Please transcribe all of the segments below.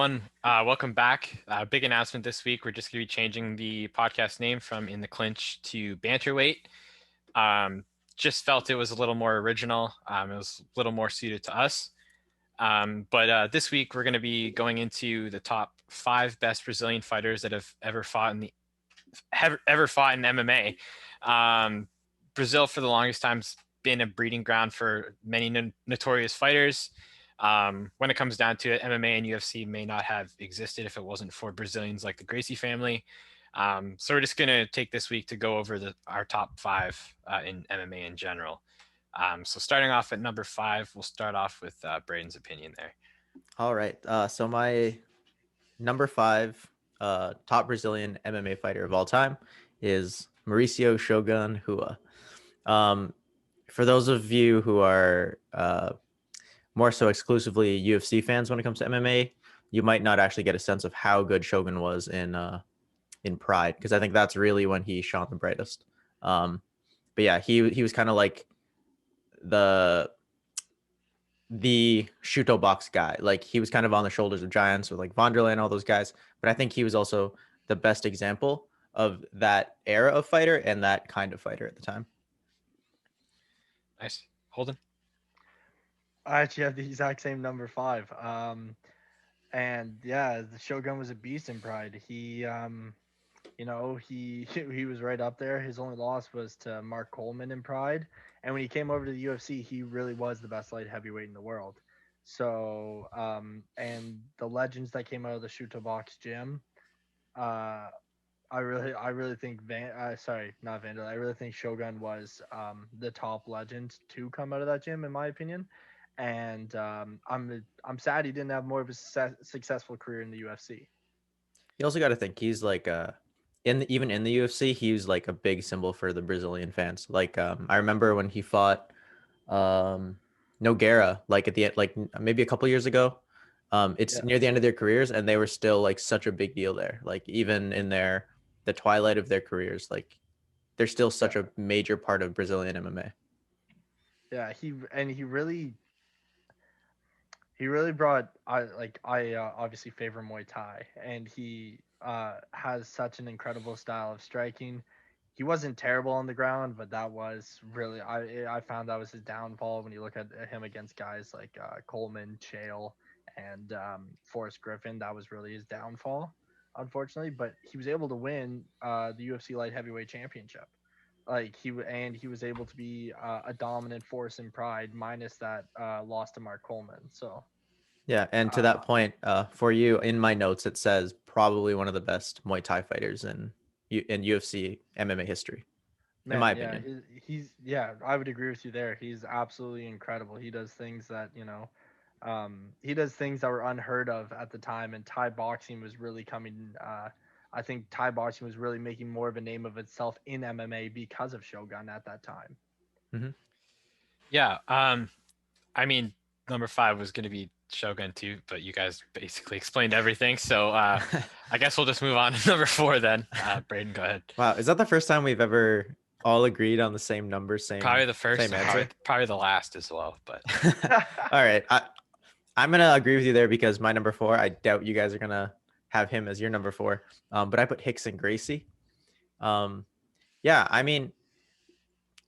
everyone. Welcome back. Big announcement this week. We're just going to be changing the podcast name from In the Clinch to Banterweight. Um, just felt it was a little more original. It was a little more suited to us. But this week we're going to be going into the top five best Brazilian fighters that have ever fought in MMA. Brazil for the longest time's been a breeding ground for many notorious fighters. When it comes down to it, MMA and UFC may not have existed if it wasn't for Brazilians like the Gracie family. So we're just going to take this week to go over our top five in MMA in general. So starting off at number five, we'll start off with Braden's opinion there. All right. So my number five top Brazilian MMA fighter of all time is Mauricio Shogun Rua. For those of you who are more so exclusively UFC fans when it comes to MMA, you might not actually get a sense of how good Shogun was in Pride, because I think that's really when he shone the brightest. But yeah, he was kind of like the Shuto box guy. Like, he was kind of on the shoulders of giants with like Vanderlei and all those guys. But I think he was also the best example of that era of fighter and that kind of fighter at the time. Nice. Holden? I actually have the exact same number five. And yeah, the Shogun was a beast in Pride. He was right up there. His only loss was to Mark Coleman in Pride, and when he came over to the UFC, he really was the best light heavyweight in the world. So, and the legends that came out of the Shuto Box gym, uh, I really think sorry, not Vandal. I really think Shogun was the top legend to come out of that gym, in my opinion. And I'm sad he didn't have more of a successful career in the UFC. You also got to think he's like even in the UFC, he was like a big symbol for the Brazilian fans. Like, I remember when he fought Nogueira, like at the end, like maybe a couple years ago. It's Yeah, near the end of their careers, and they were still like such a big deal there. Like, even in the twilight of their careers, like they're still yeah, such a major part of Brazilian MMA. yeah. He really brought I obviously favor Muay Thai, and he has such an incredible style of striking. He wasn't terrible on the ground, but that was really I found that was his downfall when you look at him against guys like Coleman, Chael, and Forrest Griffin. That was really his downfall, unfortunately. But he was able to win the UFC light heavyweight championship. He was able to be a dominant force in Pride, minus that loss to Mark Coleman. So Yeah, and to that uh, point, for you in my notes, it says probably one of the best Muay Thai fighters in UFC MMA history, in my man, yeah, opinion. I would agree with you there. He's absolutely incredible. He does things that were unheard of at the time, and Thai boxing was really coming. I think Thai boxing was really making more of a name of itself in MMA because of Shogun at that time. Hmm. Yeah. I mean, number five was going to be Shogun too, but you guys basically explained everything. So I guess we'll just move on to number four then. Braden, go ahead. Wow, is that the first time we've ever all agreed on the same number, Probably same the first same and answer? probably the last as well. But All right, I'm gonna agree with you there because my number four, I doubt you guys are gonna have him as your number four. But I put Hicks and Gracie. Um, yeah, I mean,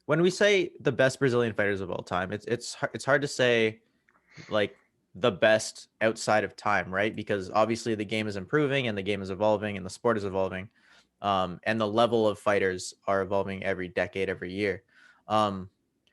when we say the best Brazilian fighters of all time, it's hard to say like the best outside of time, right? Because obviously the game is improving and the game is evolving and the sport is evolving, and the level of fighters are evolving every decade, every year. Um,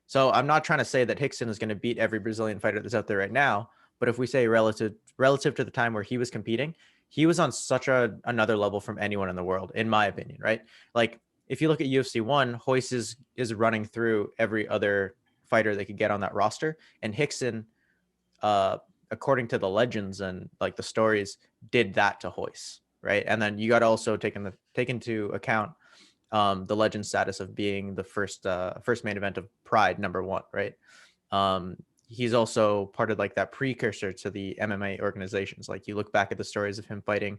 so I'm not trying to say that Hickson is going to beat every Brazilian fighter that's out there right now, but if we say relative to the time where he was competing, he was on such another level from anyone in the world, in my opinion, right? Like, if you look at UFC one, Hoist is running through every other fighter they could get on that roster, and Hickson, uh, according to the legends and like the stories, did that to Hoist, right? And then you got to also take into account the legend status of being the first main event of Pride #1, right? He's also part of like that precursor to the MMA organizations. Like, you look back at the stories of him fighting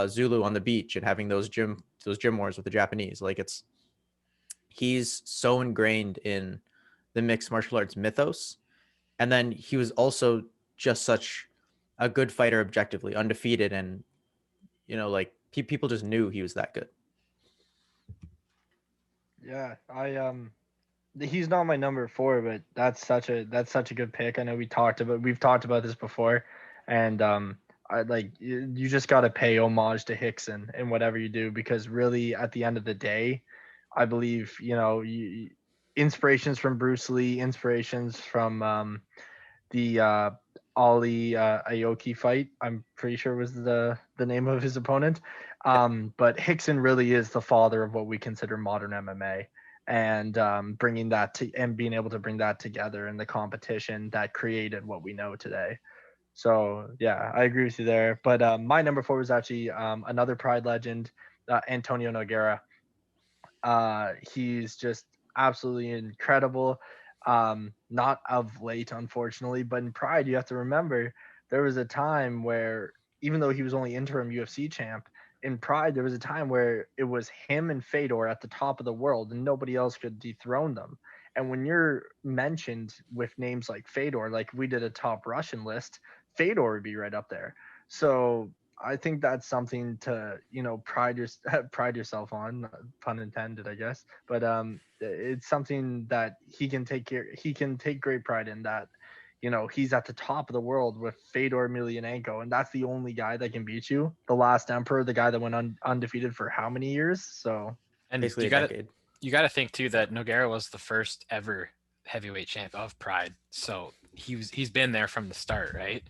Zulu on the beach and having those gym wars with the Japanese. Like, he's so ingrained in the mixed martial arts mythos. And then he was also just such a good fighter objectively, undefeated, and like people just knew he was that good. Yeah, he's not my number 4, but that's such a good pick. I know we've talked about this before, and I like you just got to pay homage to Hickson in whatever you do, because really at the end of the day, I believe inspirations from Bruce Lee, inspirations from the Ali Aoki fight. I'm pretty sure was the name of his opponent. But Hickson really is the father of what we consider modern MMA, and bringing that to and being able to bring that together in the competition that created what we know today. So yeah, I agree with you there. But my number 4 was actually another Pride legend, Antonio Nogueira. He's just absolutely incredible. Not of late, unfortunately, but in Pride, you have to remember there was a time where, even though he was only interim UFC champ, in Pride there was a time where it was him and Fedor at the top of the world, and nobody else could dethrone them. And when you're mentioned with names like Fedor, like we did a top Russian list, Fedor would be right up there. So I think that's something to pride yourself on, pun intended, I guess. But it's something that he can take great pride in, that he's at the top of the world with Fedor Emelianenko, and that's the only guy that can beat you, the last emperor, the guy that went undefeated for how many years. So And Basically a decade. you got to think too that Nogueira was the first ever heavyweight champ of Pride, so he's been there from the start, right?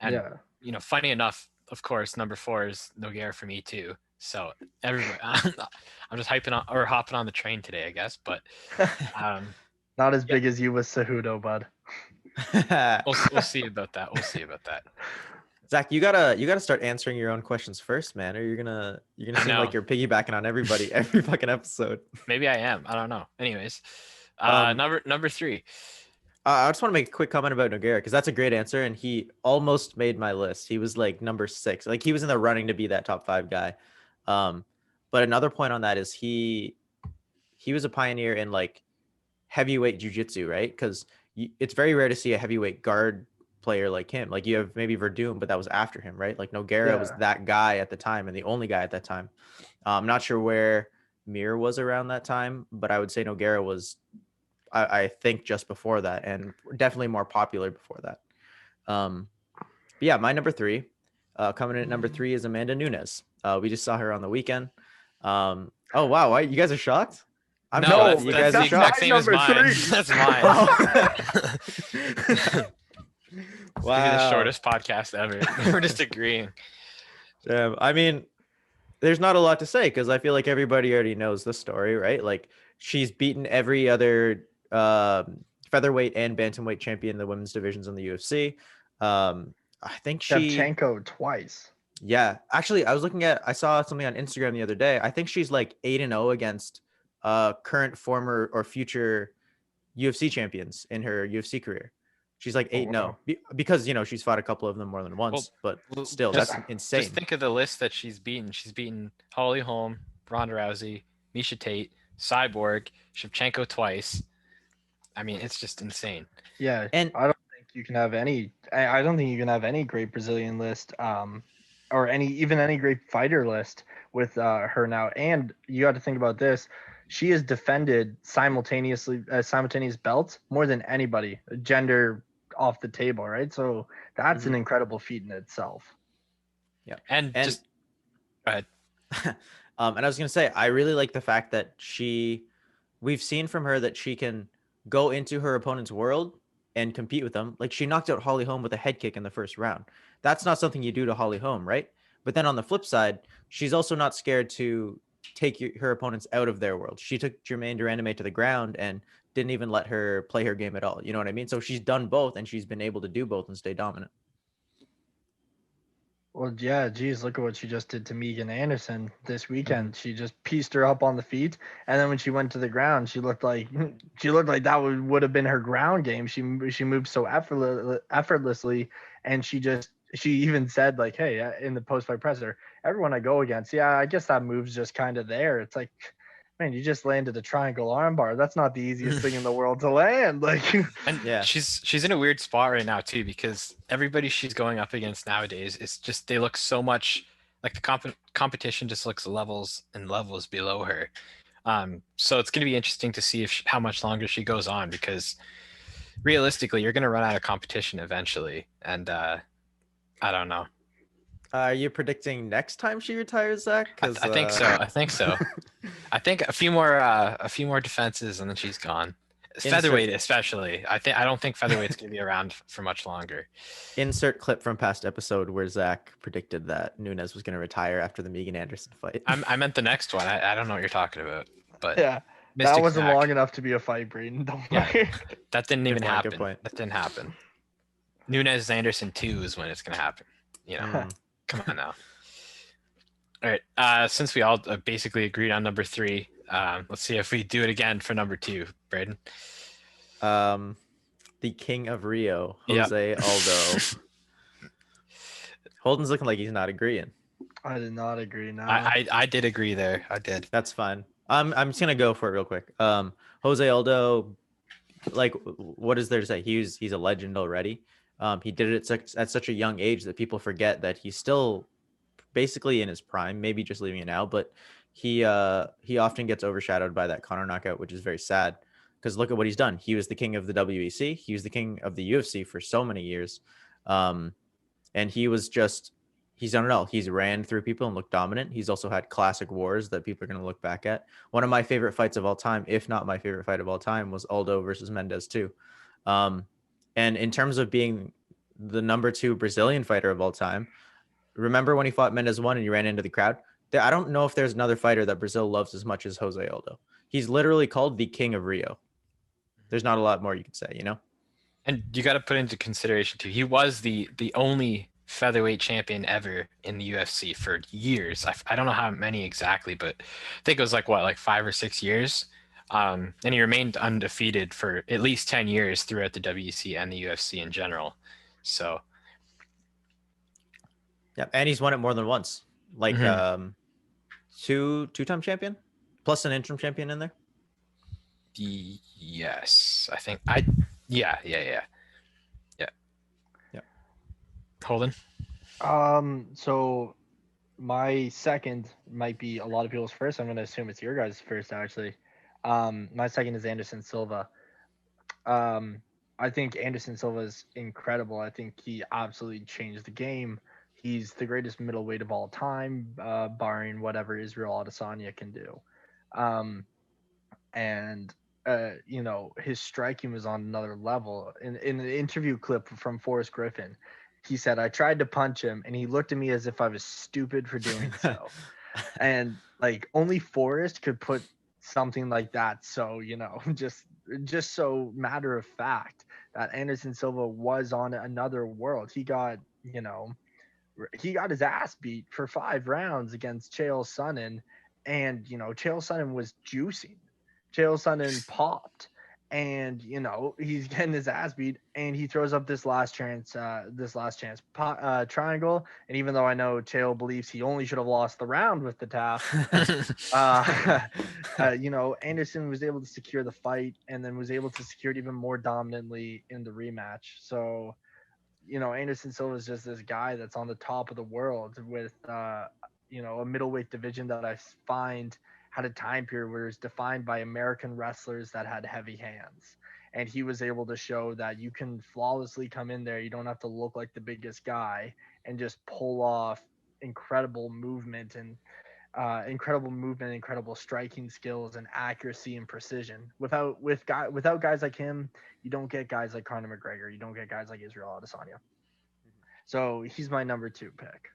And yeah, funny enough, of course, number 4 is Nogueira for me too. So everybody, I'm just hopping on the train today, I guess. But not as big as you with Cejudo, bud. we'll see about that. We'll see about that. Zach, you gotta start answering your own questions first, man, or you're gonna seem like you're piggybacking on everybody every fucking episode. Maybe I am. I don't know. Anyways, number 3. I just want to make a quick comment about Nogueira, because that's a great answer, and he almost made my list. He was like number 6. Like, he was in the running to be that top 5 guy. But another point on that is he was a pioneer in like heavyweight jiu-jitsu, right? Because it's very rare to see a heavyweight guard player like him. Like, you have maybe Verdum, but that was after him, right? Like, Nogueira was that guy at the time, and the only guy at that time. I'm not sure where Mir was around that time, but I would say Nogueira was, I think, just before that, and definitely more popular before that. But yeah, my number 3, coming in at number 3 is Amanda Nunes. We just saw her on the weekend. Oh wow, why, you guys are shocked? I'm no, you guys are shocked. Same as mine. That's mine. Wow. Maybe the shortest podcast ever. We're just agreeing. I mean, there's not a lot to say, because I feel like everybody already knows the story, right? Like, she's beaten every other featherweight and bantamweight champion in the women's divisions in the UFC. I think Shevchenko twice. Yeah, actually, I saw something on Instagram the other day. I think she's like 8-0 against current, former, or future UFC champions in her UFC career. She's like 8-0 because she's fought a couple of them more than once, but still, that's insane. Just think of the list that she's beaten. She's beaten Holly Holm, Ronda Rousey, Miesha Tate, Cyborg, Shevchenko twice. I mean, it's just insane. Yeah, and I don't think you can have any great Brazilian list, or any great fighter list with her now. And you got to think about this: she has defended simultaneous belts more than anybody, gender off the table, right? So that's an incredible feat in itself. Yeah, and just go ahead. And I was gonna say, I really like the fact that we've seen from her that she can go into her opponent's world and compete with them. Like, she knocked out Holly Holm with a head kick in the first round. That's not something you do to Holly Holm, right? But then on the flip side, she's also not scared to take her opponents out of their world. She took Germaine Durandame to the ground and didn't even let her play her game at all. You know what I mean? So she's done both, and she's been able to do both and stay dominant. Well, yeah, geez, look at what she just did to Megan Anderson this weekend. She just pieced her up on the feet, and then when she went to the ground, she looked like that would have been her ground game. She moved so effortlessly, and she even said, like, hey, in the post-fight presser, everyone I go against, yeah, I guess that move's just kind of there. It's like, Man, you just landed a triangle armbar. That's not the easiest thing in the world to land. Like, And Yeah. she's in a weird spot right now too, because everybody she's going up against nowadays is just, they look so much like the competition just looks levels and levels below her. So it's going to be interesting to see if how much longer she goes on, because realistically, you're going to run out of competition eventually. And I don't know. Are you predicting next time she retires, Zach? Because I think so. I think so. I think a few more defenses, and then she's gone. Featherweight, especially. I don't think featherweight's going to be around for much longer. insert clip from past episode where Zach predicted that Nunes was going to retire after the Megan Anderson fight. I meant the next one. I don't know what you're talking about, but yeah, that Mystic wasn't Zach. long enough to be a fight, Braden. Don't Yeah. worry. That didn't even Good point, good happen. point. That didn't happen. Nunes Anderson 2 is when it's going to happen. You know, Mm. come on now. All right. Since we all basically agreed on number 3, let's see if we do it again for number 2, Braden. The King of Rio, Yep. Jose Aldo. Holden's looking like he's not agreeing. I did not agree. No. I did agree there. I did. That's fine. I'm just gonna go for it real quick. Jose Aldo, like, what is there to say? He's a legend already. He did it at such a young age that people forget that he's still basically in his prime, maybe just leaving it now, but he often gets overshadowed by that Conor knockout, which is very sad, because look at what he's done. He was the king of the WEC, he was the king of the UFC for so many years, and he's done it all. He's ran through people and looked dominant. He's also had classic wars that people are going to look back at. One of my favorite fights of all time, if not my favorite fight of all time, was Aldo versus Mendes too. And in terms of being the number 2 Brazilian fighter of all time, remember when he fought Mendes 1 and he ran into the crowd? I don't know if there's another fighter that Brazil loves as much as Jose Aldo. He's literally called the King of Rio. There's not a lot more you could say, you know? And you got to put into consideration too, he was the only featherweight champion ever in the UFC for years. I don't know how many exactly, but I think it was like 5 or 6 years. And he remained undefeated for at least 10 years throughout the WEC and the UFC in general. So Yeah, and he's won it more than once. Like two-time champion plus an interim champion in there. yes, I think yeah. Holden. So my second might be a lot of people's first. I'm going to assume it's your guys' first, actually. My second is Anderson Silva. I think Anderson Silva is incredible. I think he absolutely changed the game. He's the greatest middleweight of all time, barring whatever Israel Adesanya can do. His striking was on another level. In an interview clip from Forrest Griffin, he said, "I tried to punch him, and he looked at me as if I was stupid for doing so." And like only Forrest could put something like that. So just so matter of fact that Anderson Silva was on another world. He got his ass beat for 5 rounds against Chael Sonnen, and Chael Sonnen was juicing. Chael Sonnen popped, and he's getting his ass beat, and he throws up this last chance triangle. And even though I know Chael believes he only should have lost the round with the tap, Anderson was able to secure the fight, and then was able to secure it even more dominantly in the rematch. So Anderson Silva is just this guy that's on the top of the world with a middleweight division that I find had a time period where it was defined by American wrestlers that had heavy hands. And he was able to show that you can flawlessly come in there. You don't have to look like the biggest guy, and just pull off incredible movement, incredible striking skills and accuracy and precision. Without guys like him, you don't get guys like Conor McGregor. You don't get guys like Israel Adesanya. So he's my number 2 pick.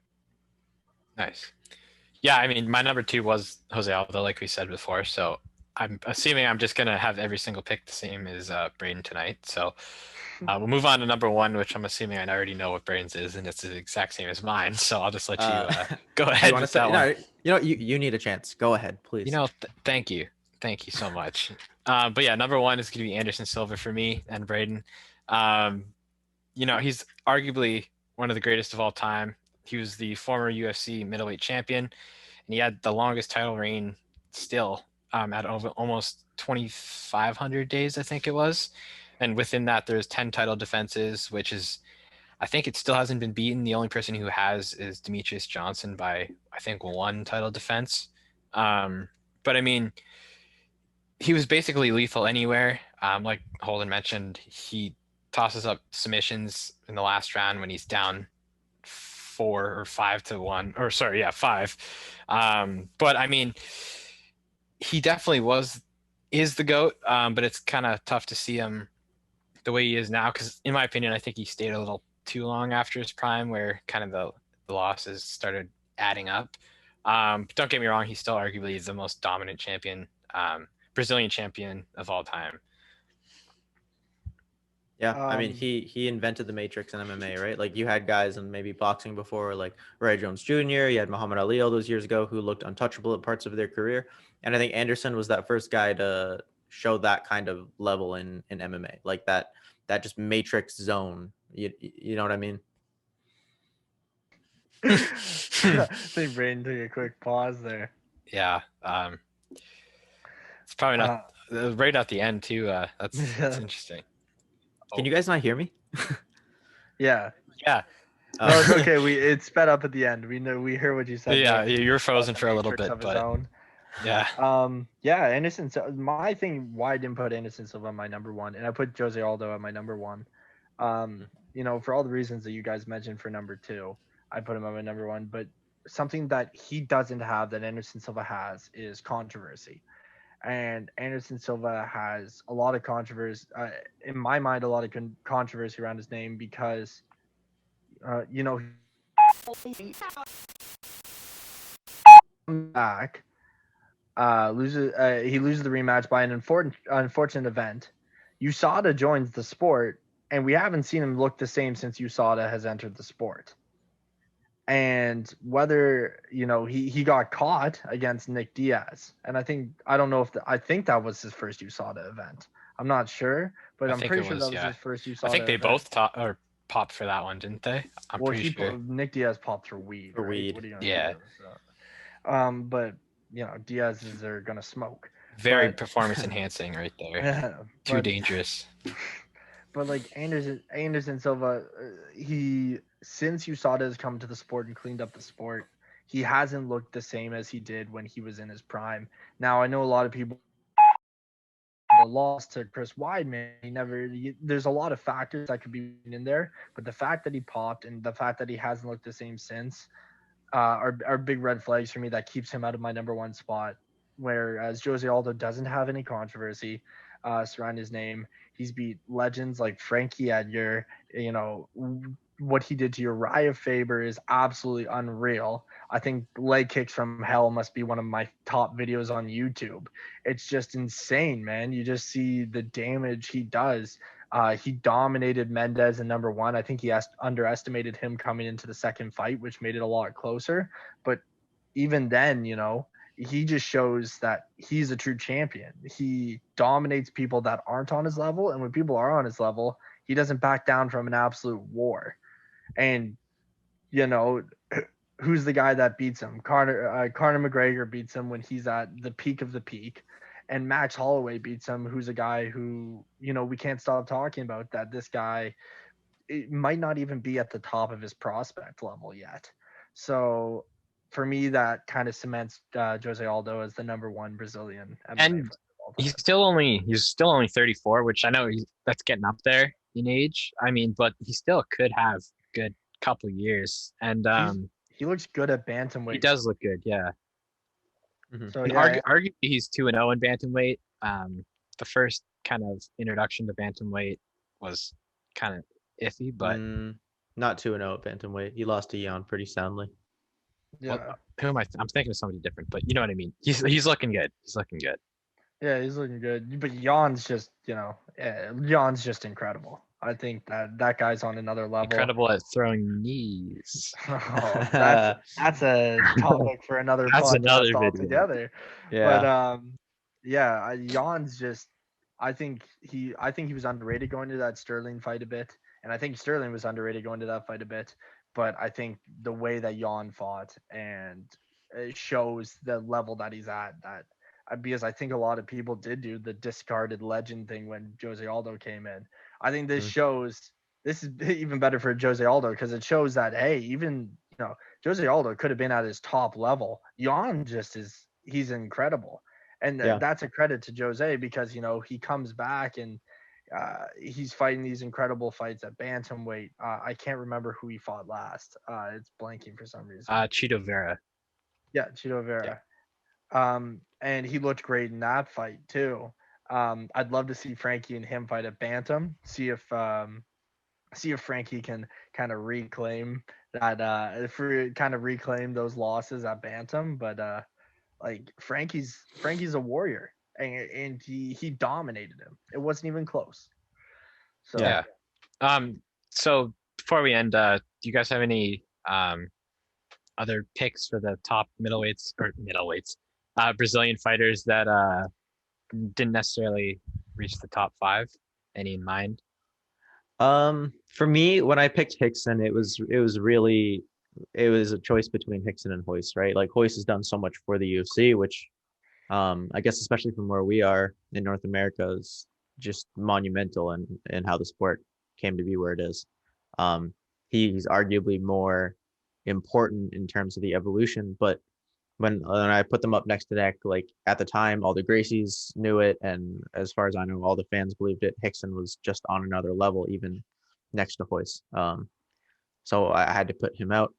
Nice. Yeah, I mean, my number 2 was Jose Aldo, like we said before. So I'm assuming I'm just gonna have every single pick the same as Braden tonight. So we'll move on to number 1, which I'm assuming I already know what Braden's is, and it's the exact same as mine. So I'll just let you go ahead with that one. You need a chance. Go ahead, please. Thank you so much. But yeah, number 1 is gonna be Anderson Silva for me and Braden. He's arguably one of the greatest of all time. He was the former UFC middleweight champion, and he had the longest title reign still at almost 2,500 days, I think it was. And within that, there's 10 title defenses, which is, I think it still hasn't been beaten. The only person who has is Demetrius Johnson by, I think, one title defense. But I mean, he was basically lethal anywhere. Like Holden mentioned, he tosses up submissions in the last round when he's down 4 or 5 to 1, or sorry, yeah, 5. But I mean, he definitely is the GOAT, but it's kind of tough to see him the way he is now because, in my opinion, I think he stayed a little too long after his prime, where kind of the losses started adding up. But don't get me wrong, he's still arguably the most dominant champion, Brazilian champion of all time. Yeah, I mean, he invented the matrix in MMA, right? Like you had guys in maybe boxing before, like Ray Jones Jr. You had Muhammad Ali all those years ago who looked untouchable at parts of their career, and I think Anderson was that first guy to show that kind of level in MMA, like that just matrix zone. You know what I mean? I think Braden took a quick pause there. Yeah, it's probably not right at the end too. That's interesting. Can you guys not hear me? Yeah. Yeah. No, it's okay. It sped up at the end. We heard what you said. Yeah, there. you were frozen for a little Matrix bit, of his but own. yeah. Yeah, Anderson. So my thing, why I didn't put Anderson Silva on my number one, and I put Jose Aldo at my number one. You know, for all the reasons that you guys mentioned for number two, I put him on my number one. But something that he doesn't have that Anderson Silva has is controversy. And Anderson Silva has a lot of controversy, in my mind, a lot of controversy around his name because, you know, back, he loses the rematch by an unfortunate event. USADA joins the sport, and we haven't seen him look the same since USADA has entered the sport. And whether, you know, he got caught against Nick Diaz, and I think I think that was his first USADA event. I'm not sure, but I'm pretty sure that was his first USADA. I think they event. both popped for that one, didn't they? I'm pretty sure. Nick Diaz popped for weed. For right? weed. What are you gonna Yeah. do? So, but you know, Diaz's are gonna smoke. Very performance enhancing right there. Too dangerous. But like Anderson Silva, since USADA has come to the sport and cleaned up the sport, he hasn't looked the same as he did when he was in his prime. Now I know a lot of people. The loss to Chris Weidman, there's a lot of factors that could be in there, but the fact that he popped and the fact that he hasn't looked the same since are big red flags for me that keeps him out of my number one spot. Whereas Jose Aldo doesn't have any controversy surrounding his name. He's beat legends like Frankie Edgar. You know, what he did to Uriah Faber is absolutely unreal. I think leg kicks from hell must be one of my top videos on YouTube. It's just insane, man. You just see the damage he does. He dominated Mendez in number one. I think he underestimated him coming into the second fight, which made it a lot closer. But even then, you know, he just shows that he's a true champion. He dominates people that aren't on his level. And when people are on his level, he doesn't back down from an absolute war. And, you know, who's the guy that beats him? Conor McGregor beats him when he's at the peak of the peak. And Max Holloway beats him, who's a guy who, you know, we can't stop talking about that. This guy, it might not even be at the top of his prospect level yet. So for me, that kind of cements Jose Aldo as the number one Brazilian MMA and he's still only 34, which I know that's getting up there in age. I mean, but he still could have a good couple years. And he looks good at bantamweight. He does look good, yeah. Mm-hmm. So arguably he's 2-0 in bantamweight. The first kind of introduction to bantamweight was kind of iffy, but not 2-0 at bantamweight. He lost to Jan pretty soundly. Yeah. Well, I'm thinking of somebody different, but you know what I mean. He's looking good. He's looking good. Yeah, he's looking good. But Jan's just, you know, Jan's just incredible. I think that guy's on another level. Incredible at throwing knees. Oh, that's a topic for another podcast altogether. Yeah. But yeah, Jan's just. I think he was underrated going to that Sterling fight a bit, and I think Sterling was underrated going to that fight a bit. But I think the way that Jan fought and it shows the level that he's at, that because I think a lot of people did do the discarded legend thing when Jose Aldo came in. I think this Mhm. shows this is even better for Jose Aldo because it shows that hey, even Jose Aldo could have been at his top level. Jan just is he's incredible, and Yeah. that's a credit to Jose because he comes back and he's fighting these incredible fights at bantamweight. I can't remember who he fought last. It's blanking for some reason. Cheeto Vera. Yeah, Chito Yeah. Vera. And he looked great in that fight too. I'd love to see Frankie and him fight at bantam. See if Frankie can kind of reclaim that kind of reclaim those losses at bantam. But like Frankie's a warrior, and he dominated him. It wasn't even close. So Yeah. Yeah. So before we end, do you guys have any other picks for the top middleweights, Brazilian fighters that didn't necessarily reach the top five? Any in mind? For me, when I picked Hickson, it was really a choice between Hickson and Hoist, right? Like Hoist has done so much for the UFC, which I guess especially from where we are in North America is just monumental and how the sport came to be where it is. Um, he's arguably more important in terms of the evolution, but when I put them up neck to neck, like at the time, all the Gracies knew it, and as far as I know, all the fans believed it. Hickson was just on another level, even next to Hoist. So I had to put him out.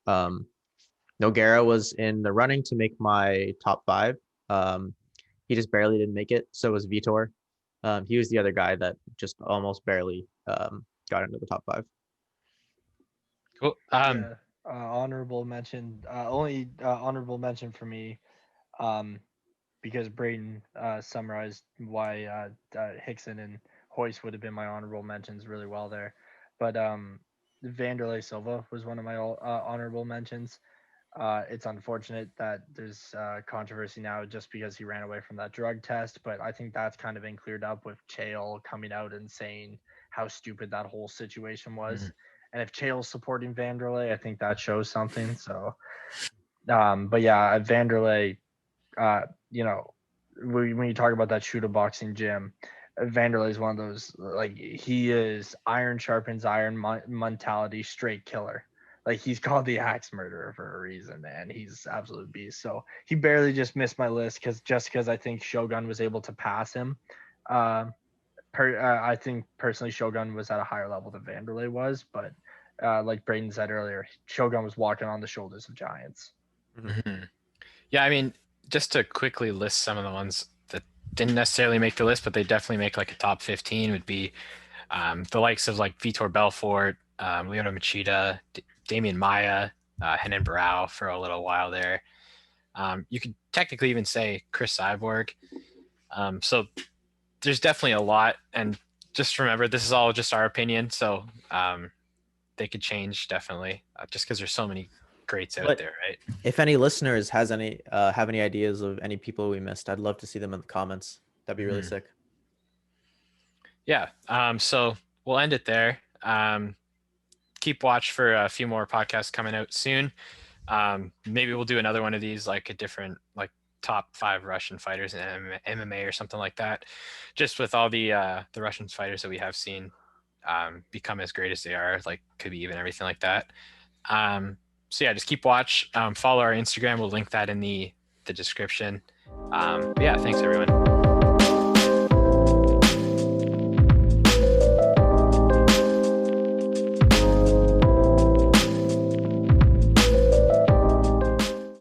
Nogueira was in the running to make my top five. He just barely didn't make it. So was Vitor. He was the other guy that just almost barely got into the top five. Cool. yeah, honorable mention. Only honorable mention for me. Um, because Braden summarized why Hickson and Hoist would have been my honorable mentions really well there. But Vanderlei Silva was one of my honorable mentions. It's unfortunate that there's controversy now just because he ran away from that drug test, but I think that's kind of been cleared up with Chael coming out and saying how stupid that whole situation was. Mhm. And if Chael's supporting Vanderlei, I think that shows something. So, but yeah, Vanderlei, uh, you know, when you talk about that shooter boxing gym, Vanderlei is one of those like he is iron sharpens iron mentality, straight killer. Like he's called the axe murderer for a reason, man. He's absolute beast. So he barely just missed my list because I think Shogun was able to pass him. Uh, I think personally Shogun was at a higher level than Vanderlei was, but like Braden said earlier, Shogun was walking on the shoulders of giants. Mhm. Mhm. Yeah, I mean, just to quickly list some of the ones that didn't necessarily make the list, but they definitely make like a top 15 would be the likes of like Vitor Belfort, Leona Machida, Damian Maya, Henan Barao for a little while there. You could technically even say Chris Cyborg. So there's definitely a lot. And just remember, this is all just our opinion. So they could change definitely just because there's so many greats out But there, right? if any listeners has any have any ideas of any people we missed, I'd love to see them in the comments. That'd be really Mhm. sick. Yeah. So we'll end it there. Keep watch for a few more podcasts coming out soon. Maybe we'll do another one of these, like a different, like top 5 Russian fighters in MMA or something like that. Just with all the Russian fighters that we have seen become as great as they are, like could be even everything like that. So yeah, just keep watch. Follow our Instagram. We'll link that in the description. But yeah, thanks everyone.